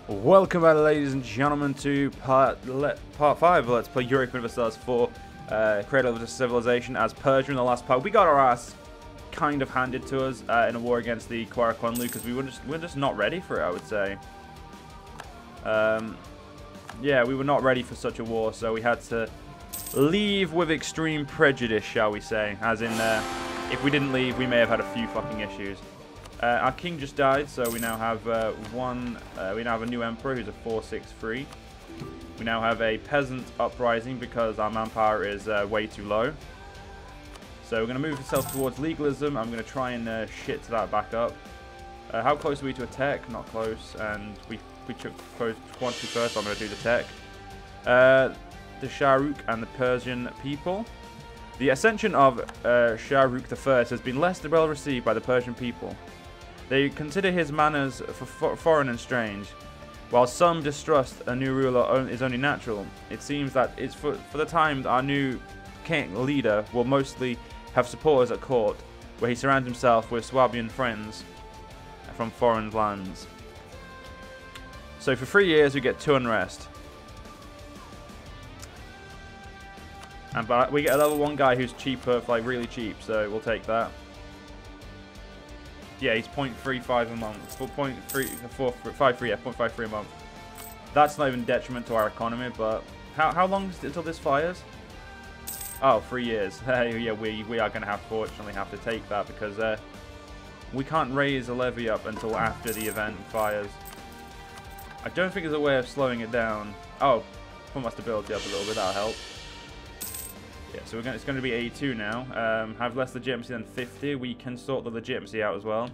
Welcome back, ladies and gentlemen, to part 5 of Let's Play Europa Universalis IV, Cradle of Civilization. As Persia in the last part, we got our ass kind of handed to us in a war against the Quarakwanlu because we were just not ready for it, I would say. Yeah, we were not ready for such a war, so we had to leave with extreme prejudice, shall we say. As in, if we didn't leave, we may have had a few fucking issues. Our king just died, so we now have we now have a new emperor who's a 463. We now have a peasant uprising because our manpower is way too low. So we're going to move ourselves towards legalism. I'm going to try and shit that back up. How close are we to a tech? Not close, and we took quantity first, so I'm going to do the tech. The Shahrukh and the Persian people. The ascension of Shahrukh I has been less well received by the Persian people. They consider his manners foreign and strange. While some distrust a new ruler is only natural, it seems that it's for the time our new king leader will mostly have supporters at court, where he surrounds himself with Swabian friends from foreign lands. So for 3 years we get 2 unrest. But we get a level 1 guy who's cheaper, like really cheap, so we'll take that. Yeah, he's 0.35 a month. 0.53, yeah, 0.53 a month. That's not even detriment to our economy, but how long is it until this fires? Oh, 3 years. Yeah, we are going to fortunately have to take that because we can't raise a levy up until after the event fires. I don't think there's a way of slowing it down. Oh, put my stability up a little bit, that'll help. Yeah, so it's going to be 82 now. Have less legitimacy than 50. We can sort the legitimacy out as well.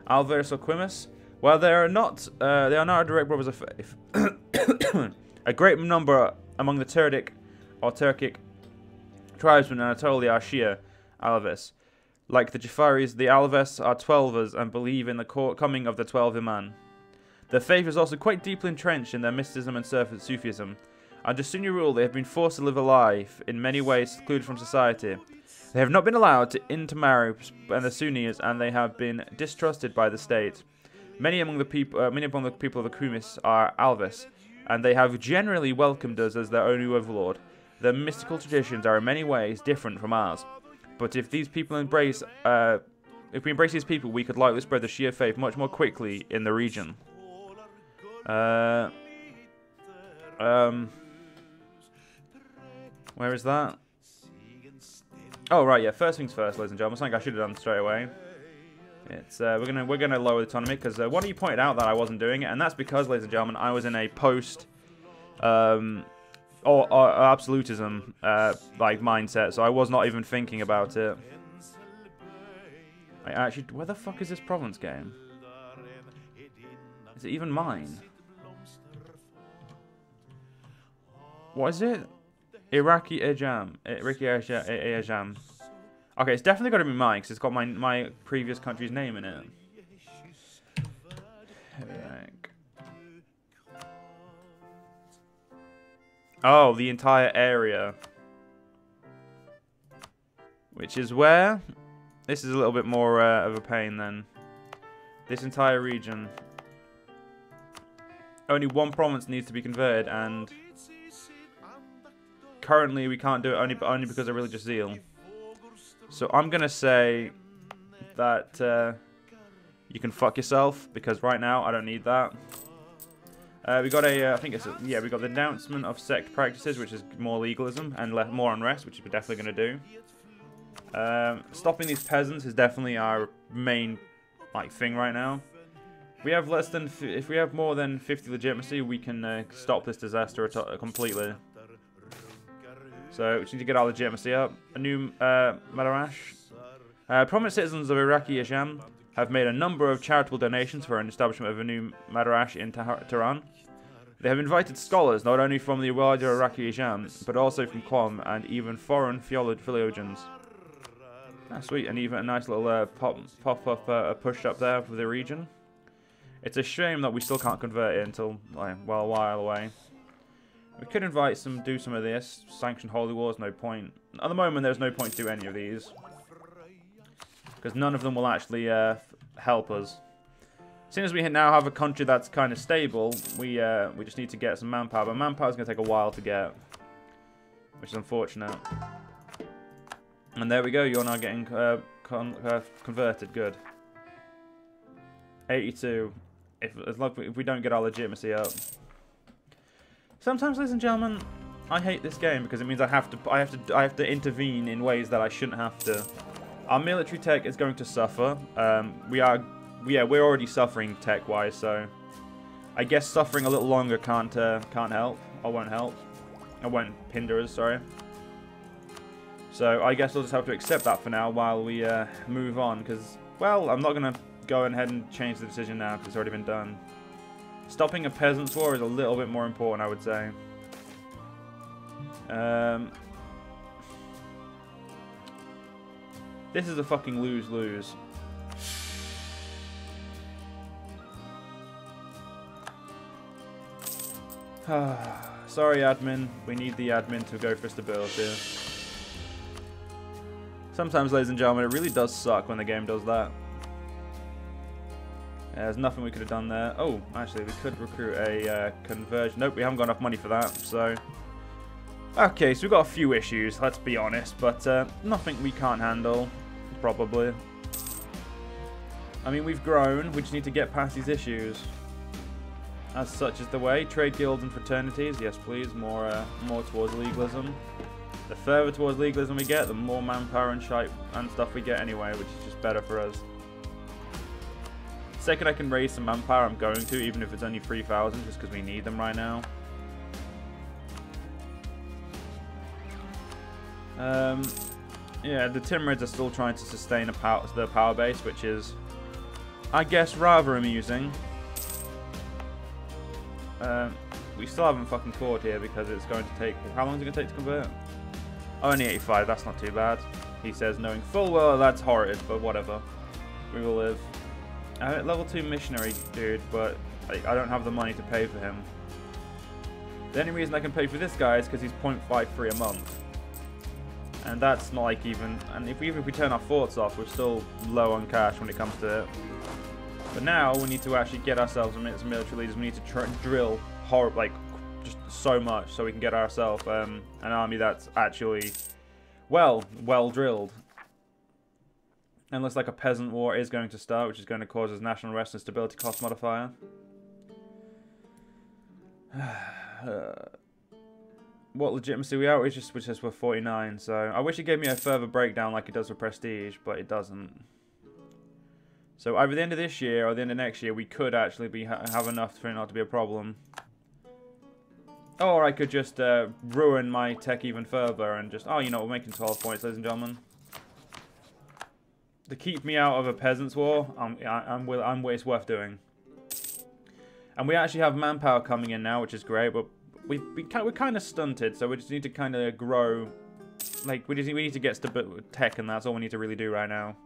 Alvarez or Quimus. Well, they are not a direct brothers of faith. A great number among the Turkic tribesmen in Anatolia are Shia Alavis. Like the Jafaris, the Alavis are Twelvers and believe in the coming of the 12 Imam. Their faith is also quite deeply entrenched in their mysticism and Sufism. Under Sunni rule, they have been forced to live a life in many ways secluded from society. They have not been allowed to intermarry and the Sunnis, and they have been distrusted by the state. Many among the people of the Kumis are Alvis, and they have generally welcomed us as their only overlord. Their mystical traditions are in many ways different from ours. But if these people embrace, if we embrace these people, we could likely spread the Shia faith much more quickly in the region. Where is that? Oh right, yeah. First things first, ladies and gentlemen. Something I should have done straight away. It's we're gonna lower the autonomy because one of you pointed out that I wasn't doing it, and that's because, ladies and gentlemen, I was in a post or absolutism like mindset, so I was not even thinking about it. I actually, where the fuck is this province game? Is it even mine? What is it? Iraqi Ejam. Okay, it's definitely got to be mine because it's got my previous country's name in it. Iraq. Oh, the entire area. Which is where? This is a little bit more of a pain then. This entire region. Only 1 province needs to be converted, and currently we can't do it only because of religious zeal. So I'm gonna say that you can fuck yourself because right now I don't need that. We got I think it's yeah, we got the denouncement of sect practices, which is more legalism and more unrest, which we're definitely gonna do. Stopping these peasants is definitely our main thing right now. We have if we have more than 50 legitimacy, we can stop this disaster completely. So we just need to get our legitimacy up. A new Madarash. Prominent citizens of Iraqi Isham have made a number of charitable donations for an establishment of a new Madarash in Tehran. They have invited scholars not only from the wider Iraqi Isham, but also from Qom and even foreign theologians. Ah, sweet, and even a nice little pop-up push up there for the region. It's a shame that we still can't convert it until well a while away. We could do some of this. Sanction holy wars, no point. At the moment, there's no point to do any of these. Because none of them will actually help us. As we now have a country that's kind of stable, we just need to get some manpower. But manpower is going to take a while to get, which is unfortunate. And there we go. You're now getting converted. Good. 82. If we don't get our legitimacy up. Sometimes, ladies and gentlemen, I hate this game because it means I have to intervene in ways that I shouldn't have to. Our military tech is going to suffer. We're already suffering tech-wise, so I guess suffering a little longer can't help. Or won't help. Or won't hinder us, sorry. So I guess we'll just have to accept that for now while we move on, because, well, I'm not going to go ahead and change the decision now because it's already been done. Stopping a peasants' war is a little bit more important, I would say. This is a fucking lose-lose. Sorry, admin. We need the admin to go for stability. Sometimes, ladies and gentlemen, it really does suck when the game does that. There's nothing we could have done there. Oh, actually, we could recruit a conversion. Nope, we haven't got enough money for that, so... Okay, so we've got a few issues, let's be honest, but nothing we can't handle, probably. I mean, we've grown, we just need to get past these issues. As such is the way. Trade guilds and fraternities, yes please, more towards legalism. The further towards legalism we get, the more manpower and shite and stuff we get anyway, which is just better for us. Second I can raise some manpower, I'm going to, even if it's only 3,000, just because we need them right now. Yeah, the Timurids are still trying to sustain the power base, which is, I guess, rather amusing. We still haven't fucking fought here because it's going to take... How long is it going to take to convert? Oh, only 85, that's not too bad. He says, knowing full well that's horrid, but whatever. We will live. Level 2 missionary dude, but I don't have the money to pay for him. The only reason I can pay for this guy is because he's 0.53 a month. And that's not like even... And even if we turn our forts off, we're still low on cash when it comes to it. But now we need to actually get ourselves some military leaders. We need to try and drill just so much so we can get ourselves an army that's actually well drilled. And looks like a peasant war is going to start, which is going to cause us national rest and stability cost modifier. What legitimacy we are? Which is we're 49. So I wish it gave me a further breakdown like it does for prestige, but it doesn't. So either the end of this year or the end of next year, we could actually have enough for it not to be a problem. Or I could just ruin my tech even further and just... Oh, you know, we're making 12 points, ladies and gentlemen. To keep me out of a peasants' war, it's worth doing. And we actually have manpower coming in now, which is great, but we're kind of stunted, so we just need to kind of grow. Like, we need to get tech, and that's all we need to really do right now.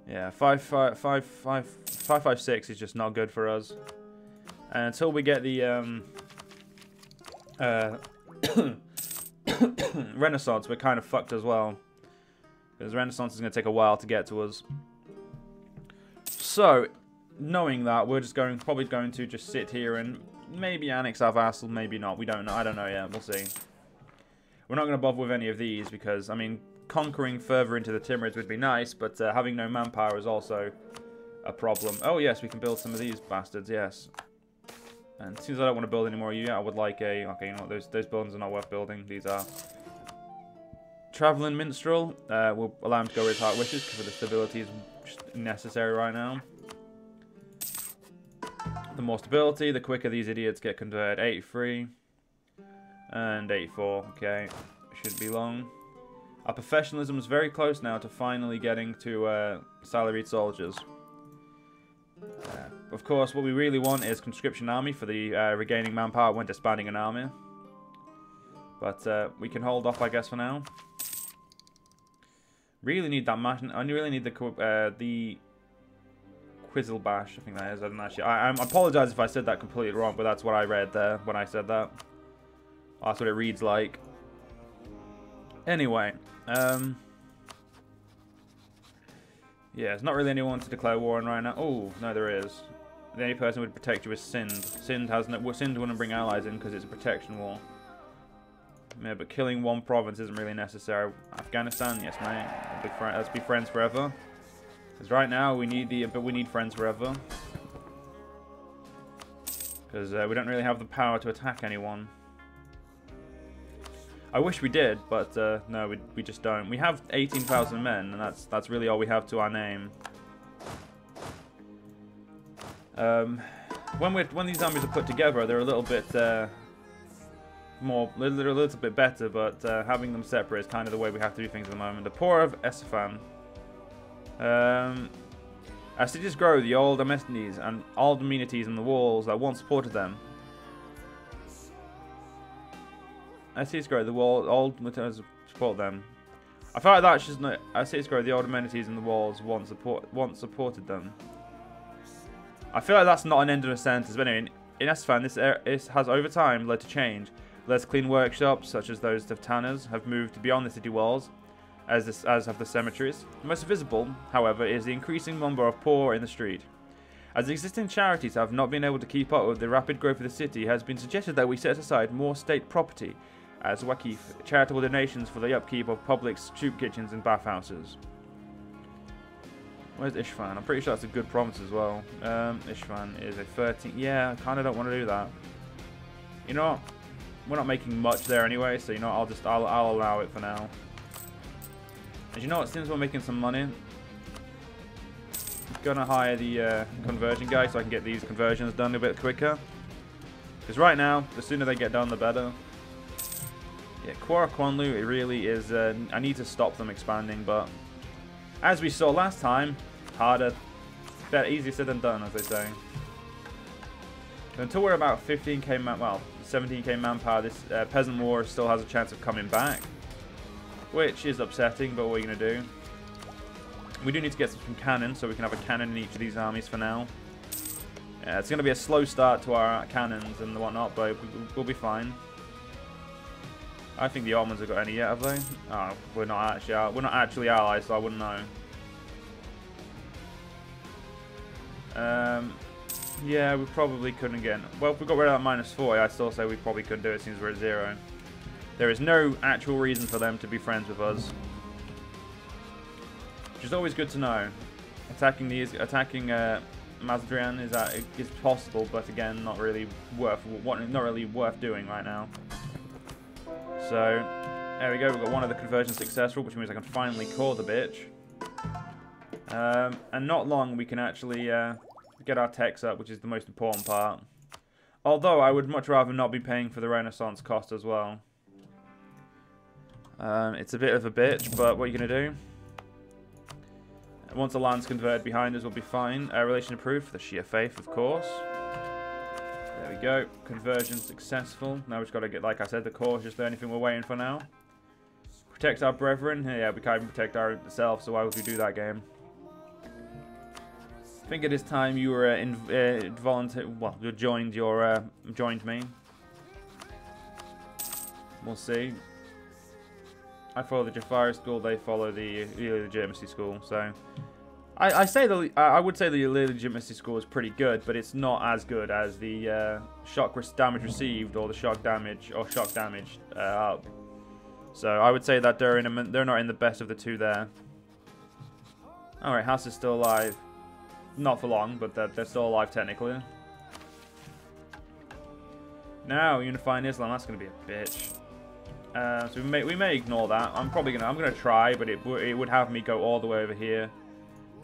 Yeah, 556 is just not good for us. And until we get the Renaissance, we're kind of fucked as well. Because Renaissance is going to take a while to get to us. So, knowing that, we're just probably going to just sit here and maybe annex our vassal, maybe not. We don't know. I don't know yet. We'll see. We're not going to bother with any of these because, I mean, conquering further into the Timurids would be nice, but having no manpower is also a problem. Oh, yes, we can build some of these bastards, yes. And since I don't want to build any more of you, I would like a... Okay, you know what? Those buildings are not worth building. These are... Traveling Minstrel. We'll allow him to go with his heart wishes because the stability is just necessary right now. The more stability, the quicker these idiots get converted. 83 and 84. Okay, shouldn't be long. Our professionalism is very close now to finally getting to salaried soldiers. Of course, what we really want is conscription army for the regaining manpower when disbanding an army. But we can hold off, I guess, for now. Really need that mash. I really need the Quizzle Bash. I think that is. I don't actually. I apologize if I said that completely wrong, but that's what I read there when I said that. Oh, that's what it reads like. Anyway, Yeah, there's not really anyone to declare war on right now. Oh, no, there is. The only person who would protect you is Sind. Sind wouldn't bring allies in because it's a protection war. Yeah, but killing one province isn't really necessary. Afghanistan, yes, mate. Let's be friends forever. Because right now we need friends forever. Because we don't really have the power to attack anyone. I wish we did, but no, we just don't. We have 18,000 men, and that's really all we have to our name. When these armies are put together, they're a little bit they're a little bit better, but having them separate is kind of the way we have to do things at the moment. The poor of Esfan. As cities grow, the old amenities and old amenities in the walls that once supported them. As cities grow, the old support them. I feel like that's just not. As cities grow, the old amenities in the walls once supported them. I feel like that's not an end of a sentence, but anyway, in Esfan, this has over time led to change. Less clean workshops, such as those of tanners, have moved beyond the city walls, as have the cemeteries. Most visible, however, is the increasing number of poor in the street. As the existing charities have not been able to keep up with the rapid growth of the city, it has been suggested that we set aside more state property as wakif, charitable donations for the upkeep of public soup kitchens and bathhouses. Where's Isfahan? I'm pretty sure that's a good province as well. Isfahan is a 13. Yeah, I kind of don't want to do that. You know what? We're not making much there anyway, so you know what? I'll allow it for now. And you know what? Since we're making some money, I'm gonna hire the conversion guy so I can get these conversions done a bit quicker. Because right now, the sooner they get done, the better. Yeah, Kwara Kwanlu, it really is. I need to stop them expanding, but as we saw last time, harder, better, easier said than done, as they say. Until we're about 15k man, well, 17k manpower, this peasant war still has a chance of coming back, which is upsetting. But what are you gonna do? We do need to get some cannons, so we can have a cannon in each of these armies for now. Yeah, it's gonna be a slow start to our cannons and whatnot, but we'll be fine. I think the Ottomans have got any yet, have they? Oh, we're not actually allies, so I wouldn't know. Yeah, we probably couldn't get. Well, if we got rid of that -4, I'd still say we probably couldn't do it since we're at 0. There is no actual reason for them to be friends with us, which is always good to know. Attacking Mazdrian is possible, but again, not really worth doing right now. So there we go. We've got one of the conversions successful, which means I can finally call the bitch. And not long we can actually get our techs up, which is the most important part. Although I would much rather not be paying for the Renaissance cost as well. It's a bit of a bitch, but what are you going to do? Once the land's converted behind us, we'll be fine. Relation improved for the Shia faith, of course. There we go. Conversion successful. Now we've just got to get, like I said, the core is just the only thing we're waiting for now. Protect our brethren. Yeah, we can't even protect ourselves, so why would we do that game? I think it is time you were you joined me. We'll see. I follow the Jafari school, they follow the legitimacy school, so I would say the legitimacy school is pretty good, but it's not as good as the shock damage received or the shock damage up. So I would say that they're not in the best of the two there. All right, House is still alive. Not for long, but they're still alive technically. Now, unifying Islam, that's going to be a bitch. So we may ignore that. I'm gonna try, but it would have me go all the way over here.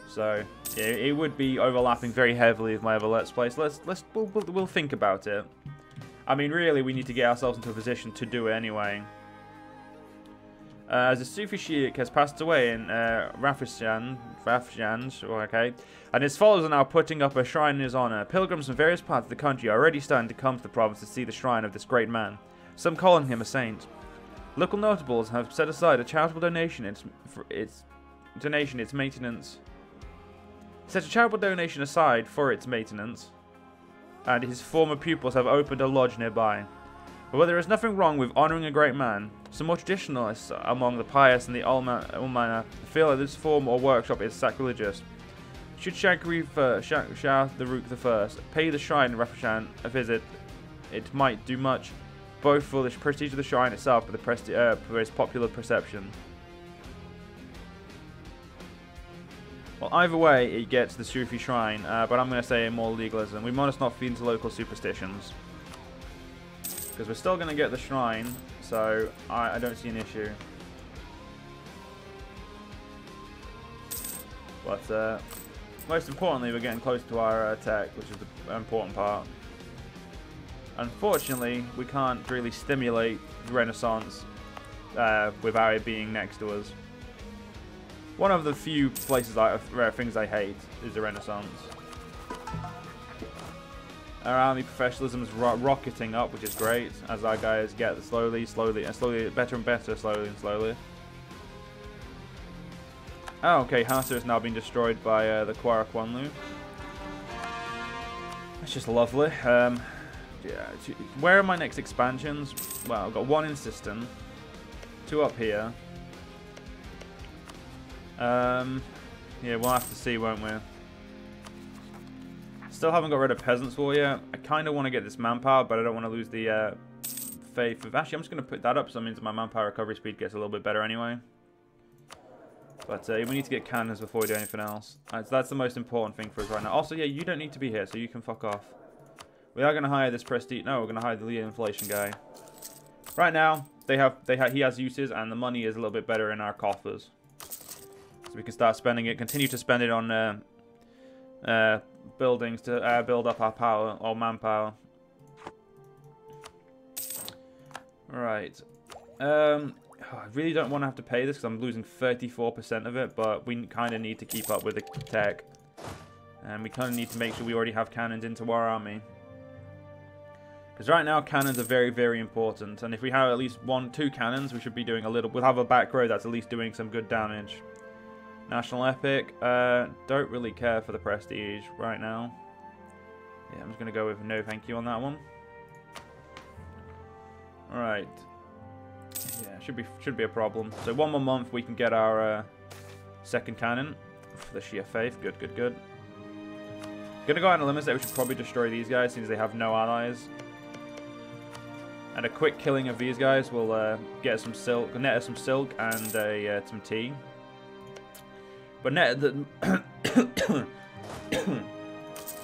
So yeah, it would be overlapping very heavily with my other Let's Plays. We'll think about it. I mean, really, we need to get ourselves into a position to do it anyway. As the Sufi Sheikh has passed away in Rafsanj, okay, and his followers are now putting up a shrine in his honor. Pilgrims from various parts of the country are already starting to come to the province to see the shrine of this great man, some calling him a saint. Local notables have set aside a charitable donation for its maintenance. Set a charitable donation aside for its maintenance, and his former pupils have opened a lodge nearby. But while there is nothing wrong with honouring a great man, some more traditionalists among the pious and the Almana feel that this form or workshop is sacrilegious. Should Shah the Rukh I pay the shrine in Rafshan a visit, it might do much, both for the prestige of the shrine itself and for its popular perception. Well, either way, it gets the Sufi shrine, but I'm going to say more legalism. We must not feed into local superstitions. Because we're still going to get the shrine, so I don't see an issue. But most importantly, we're getting close to our tech, which is the important part. Unfortunately, we can't really stimulate Renaissance without it being next to us. One of the few places things I hate is the Renaissance. Our army professionalism is rocketing up, which is great, as our guys get slowly, better and better, slowly and slowly. Oh, okay, Hassa has now been destroyed by the Quara Kwanlu. That's just lovely. Yeah, where are my next expansions? Well, I've got one in Sistan, two up here. Yeah, we'll have to see, won't we? Still haven't got rid of Peasants War yet. I kind of want to get this manpower, but I don't want to lose the faith of... Actually, I'm just going to put that up, so that means my manpower recovery speed gets a little bit better anyway. But we need to get cannons before we do anything else. That's the most important thing for us right now. Also, yeah, you don't need to be here, so you can fuck off. We are going to hire this prestige... No, we're going to hire the lead inflation guy. Right now, he has uses, and the money is a little bit better in our coffers. So we can start spending it, continue to spend it on buildings to build up our power, or manpower. Right. I really don't want to have to pay this because I'm losing 34% of it, but we kind of need to keep up with the tech. And we kind of need to make sure we already have cannons into our army. Because right now, cannons are very, very important. And if we have at least 1-2 cannons, we should be doing a little... We'll have a back row that's at least doing some good damage. National Epic. Don't really care for the prestige right now. Yeah, I'm just going to go with no thank you on that one. Alright. Yeah, should be a problem. So 1 more month, we can get our second cannon for the Shia Faith. Good, good, good. Gonna go out on a limit that we should probably destroy these guys since they have no allies. And a quick killing of these guys will get us some silk, net us some silk and some tea. But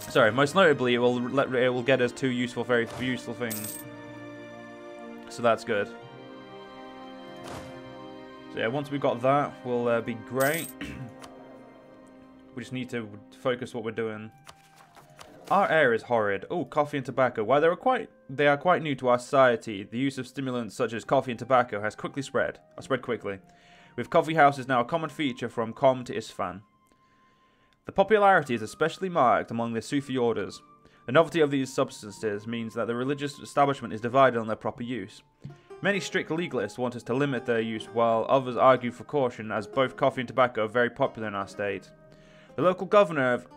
sorry, most notably, it will get us 2 very useful things. So that's good. So yeah, once we've got that, we'll be great. We just need to focus what we're doing. Our air is horrid. Oh, coffee and tobacco. While they are quite new to our society, the use of stimulants such as coffee and tobacco has spread quickly. With coffee houses now a common feature from Qom to Isfahan. The popularity is especially marked among the Sufi orders. The novelty of these substances means that the religious establishment is divided on their proper use. Many strict legalists want us to limit their use, while others argue for caution, as both coffee and tobacco are very popular in our state. The local governor of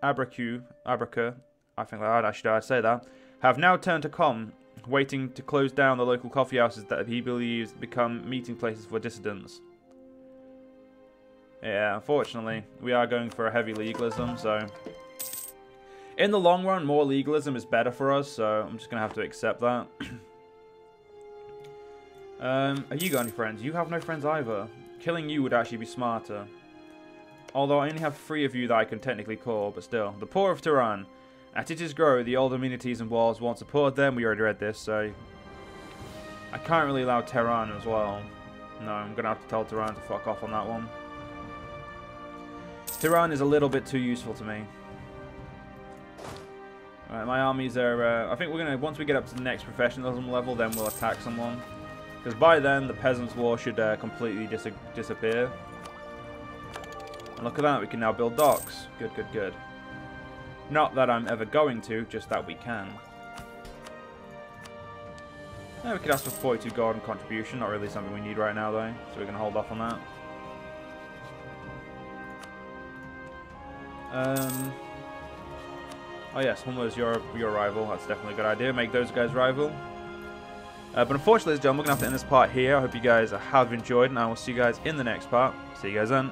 Abraka, I think I should say that, have now turned to Qom, waiting to close down the local coffee houses that he believes become meeting places for dissidents. Yeah, unfortunately, we are going for a heavy legalism, so... In the long run, more legalism is better for us, so I'm just going to have to accept that. Have you got any friends? You have no friends either. Killing you would actually be smarter. Although I only have 3 of you that I can technically call, but still. The poor of Tehran. As cities grow, the old amenities and walls won't support them. We already read this, so... I can't really allow Tehran as well. No, I'm going to have to tell Tehran to fuck off on that one. Tehran is a little bit too useful to me. Alright, my armies are... I think we're going to... Once we get up to the next professionalism level, then we'll attack someone. Because by then, the Peasants' War should completely disappear. And look at that, we can now build docks. Good, good, good. Not that I'm ever going to, just that we can. Yeah, we could ask for 42 gold and contribution. Not really something we need right now, though. So we're going to hold off on that. Oh yes, Hummer's your rival. That's definitely a good idea. Make those guys rival. But unfortunately, ladies and gentlemen, we're going to have to end this part here. I hope you guys have enjoyed, and I will see you guys in the next part. See you guys then.